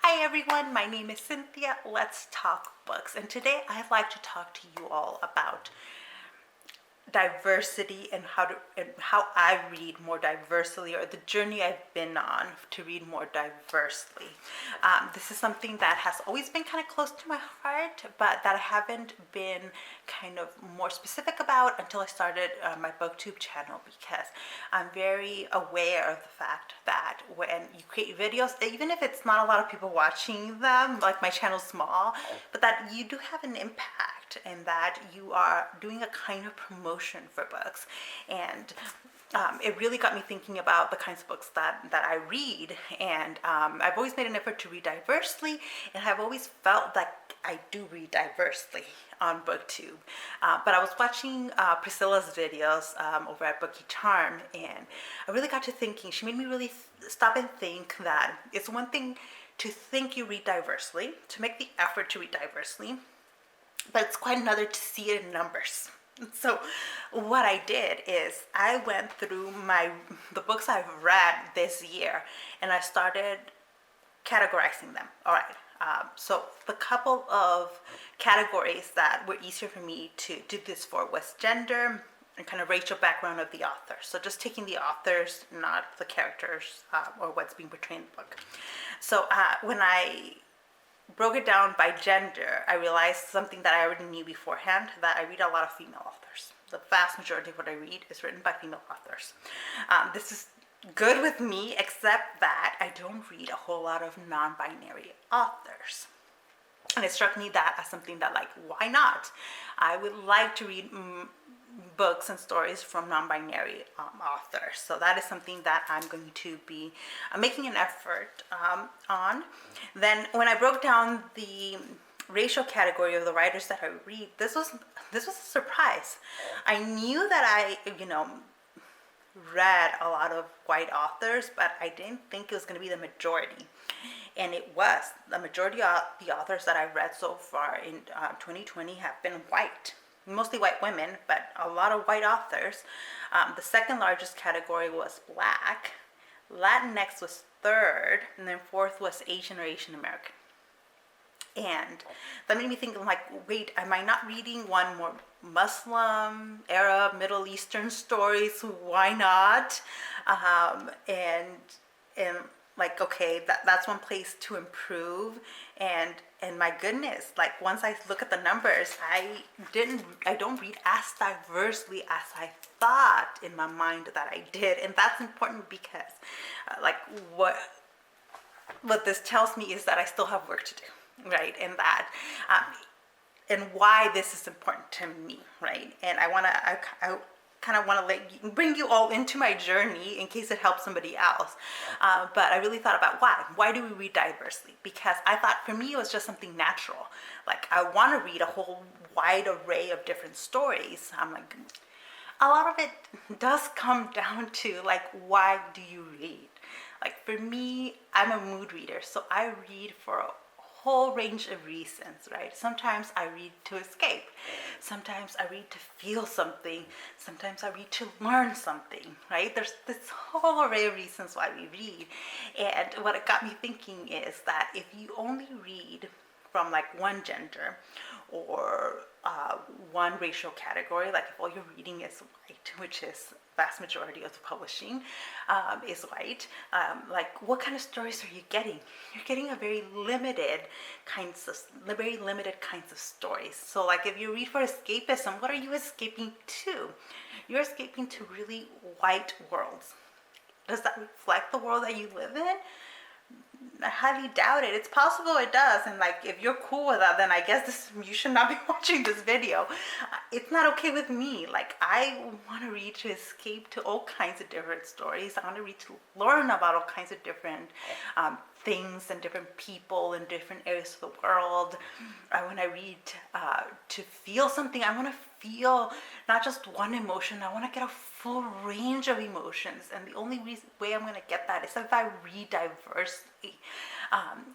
Hi everyone, my name is Cynthia. Let's talk books. And today I'd like to talk to you all about diversity and how I read more diversely, or the journey I've been on to read more diversely. This is something that has always been kind of close to my heart, but that I haven't been kind of more specific about until I started my booktube channel, because I'm very aware of the fact that when you create videos, even if it's not a lot of people watching them, like my channel's small, but that you do have an impact and that you are doing a kind of promotion for books. And it really got me thinking about the kinds of books that I read. And I've always made an effort to read diversely, and I've always felt that I do read diversely on booktube. But I was watching Priscilla's videos over at Bookie Charm, and I really got to thinking. She made me really stop and think that it's one thing to think you read diversely, to make the effort to read diversely, but it's quite another to see it in numbers. So what I did is I went through the books I've read this year, and I started categorizing them. All right. So the couple of categories that were easier for me to do this for was gender and kind of racial background of the author. So just taking the authors, not the characters or what's being portrayed in the book. So when I broke it down by gender, I realized something that I already knew beforehand, that I read a lot of female authors. The vast majority of what I read is written by female authors. This is good with me, except that I don't read a whole lot of non-binary authors. And it struck me that as something that, like, why not? I would like to read books and stories from non-binary authors. So that is something that I'm going to be making an effort on. Then when I broke down the racial category of the writers that I read, this was a surprise. I knew that I read a lot of white authors, but I didn't think it was going to be the majority. And it was. The majority of the authors that I've read so far in 2020 have been white. Mostly white women, but a lot of white authors. The second largest category was Black. Latinx was third, and then fourth was Asian or Asian American. And that made me think, like, wait, am I not reading one more Muslim, Arab, Middle Eastern stories? Why not? And like, okay, that's one place to improve. And my goodness, like, once I look at the numbers, I don't read as diversely as I thought in my mind that I did. And that's important because like what this tells me is that I still have work to do, right? And that and why this is important to me, right? And I kind of want to bring you all into my journey in case it helps somebody else. But I really thought about why. Why do we read diversely? Because I thought for me it was just something natural. Like, I want to read a whole wide array of different stories. I'm like, a lot of it does come down to, like, why do you read? Like, for me, I'm a mood reader, so I read for a whole range of reasons, right? Sometimes I read to escape. Sometimes I read to feel something. Sometimes I read to learn something, right? There's this whole array of reasons why we read. And what it got me thinking is that if you only read from, like, one gender or one racial category, like if all you're reading is white, which is vast majority of the publishing is white, like, what kind of stories are you getting? You're getting a very limited kinds of stories. So, like, if you read for escapism, what are you escaping to? You're escaping to really white worlds. Does that reflect the world that you live in? I highly doubt it. It's possible it does, and, like, if you're cool with that, then I guess you should not be watching this video. It's not okay with me. Like, I want to read to escape to all kinds of different stories. I want to read to learn about all kinds of different things and different people in different areas of the world. I want to read to feel something. I want to feel not just one emotion. I want to get a full range of emotions, and the only way I'm going to get that is if I read diversely.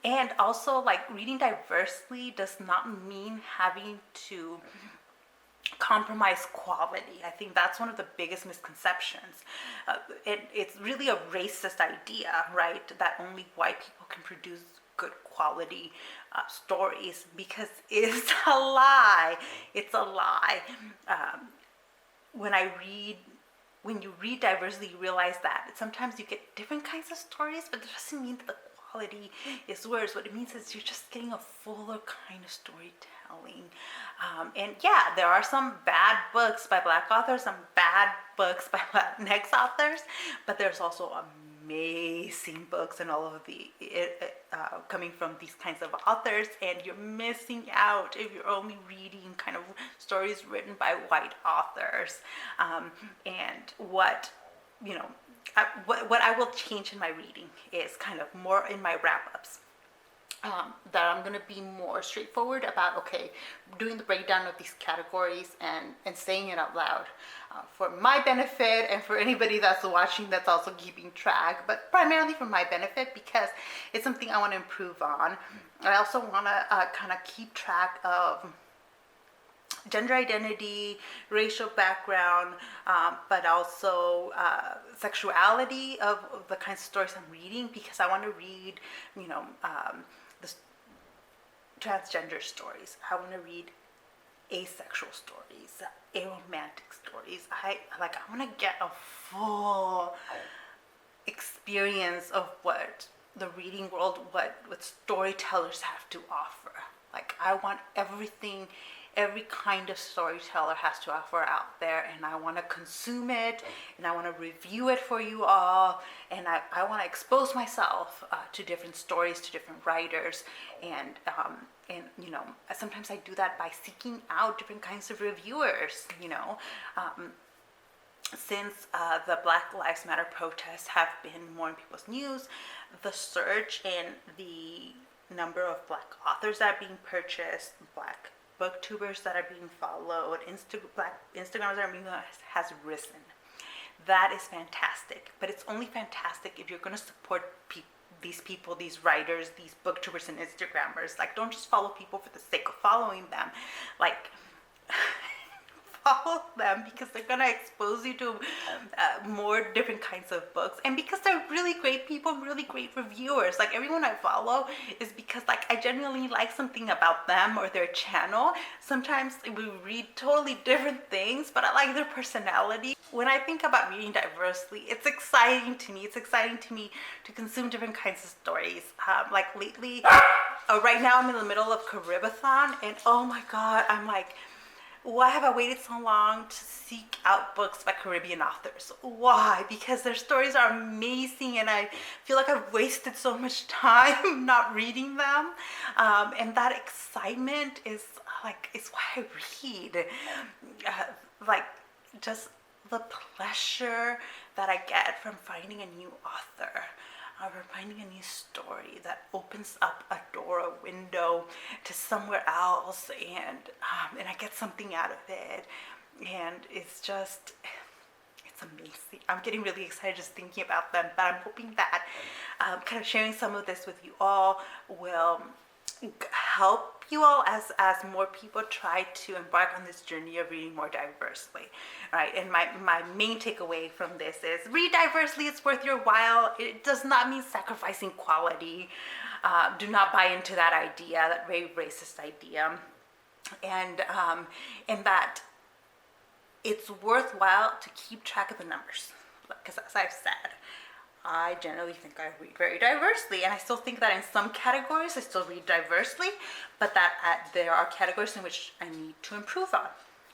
And also, like, reading diversely does not mean having to compromise quality. I think that's one of the biggest misconceptions. It's really a racist idea, right? That only white people can produce good quality stories, because it's a lie. It's a lie. When I read, when you read diversely, you realize that sometimes you get different kinds of stories, but it doesn't mean that the quality is worse. What it means is you're just getting a fuller kind of storytelling. And yeah, there are some bad books by Black authors, some bad books by Latinx authors, but there's also amazing books and all of the coming from these kinds of authors, and you're missing out if you're only reading kind of stories written by white authors. And what you know what I will change in my reading is kind of more in my wrap-ups, that I'm going to be more straightforward about, okay, doing the breakdown of these categories and saying it out loud, for my benefit and for anybody that's watching that's also keeping track, but primarily for my benefit because it's something I want to improve on. I also want to kind of keep track of gender identity, racial background, but also sexuality of the kinds of stories I'm reading, because I want to read, the transgender stories. I want to read asexual stories, aromantic stories. I want to get a full experience of what the reading world, what storytellers have to offer. Like, I want everything every kind of storyteller has to offer out there, and I want to consume it, and I want to review it for you all, and I want to expose myself to different stories, to different writers, and sometimes I do that by seeking out different kinds of reviewers. Since the Black Lives Matter protests have been more in people's news, the surge in the number of Black authors that are being purchased, Black booktubers that are being followed, Black Instagrammers that are being has risen. That is fantastic, but it's only fantastic if you're going to support these people, these writers, these booktubers and Instagrammers. Like, don't just follow people for the sake of following them. Like, follow them because they're gonna expose you to more different kinds of books, and because they're really great people, really great reviewers. Like, everyone I follow is because, like, I genuinely like something about them or their channel. Sometimes we read totally different things, but I like their personality. When I think about reading diversely, it's exciting to me. It's exciting to me to consume different kinds of stories. Like lately, right now I'm in the middle of Caribathon, and oh my god, I'm like, why have I waited so long to seek out books by Caribbean authors? Why? Because their stories are amazing, and I feel like I've wasted so much time not reading them. And that excitement is why I read. Just the pleasure that I get from finding a new author, or finding a new story that opens up a door, a window to somewhere else, and I get something out of it, and it's amazing. I'm getting really excited just thinking about them, but I'm hoping that kind of sharing some of this with you all will help you all as more people try to embark on this journey of reading more diversely, right? And my main takeaway from this is read diversely. It's worth your while. It does not mean sacrificing quality. Do not buy into that idea, that very racist idea, and that it's worthwhile to keep track of the numbers, because as I've said, I generally think I read very diversely, and I still think that in some categories I still read diversely, but that there are categories in which I need to improve on,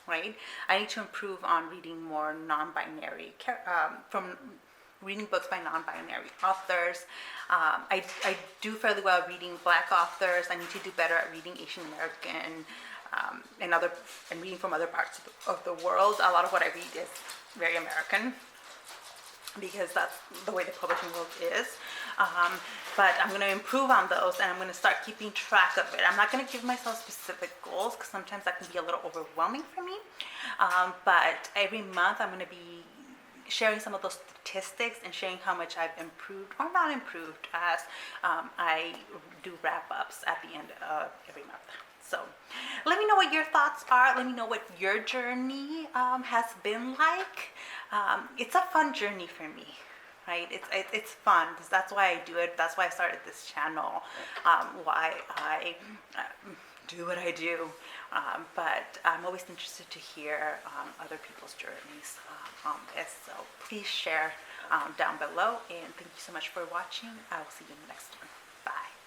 right? I need to improve on reading more non-binary, from reading books by non-binary authors. I do fairly well reading Black authors. I need to do better at reading Asian American and reading from other parts of the world. A lot of what I read is very American, because that's the way the publishing world is. But I'm going to improve on those, and I'm going to start keeping track of it. I'm not going to give myself specific goals, because sometimes that can be a little overwhelming for me. But every month I'm going to be sharing some of those statistics and sharing how much I've improved or not improved as I do wrap-ups at the end of every month. So let me know what your thoughts are. Let me know what your journey has been like. It's a fun journey for me, right? It's fun. That's why I do it. That's why I started this channel. Why I do what I do. But I'm always interested to hear other people's journeys on this. So please share down below. And thank you so much for watching. I will see you in the next one. Bye.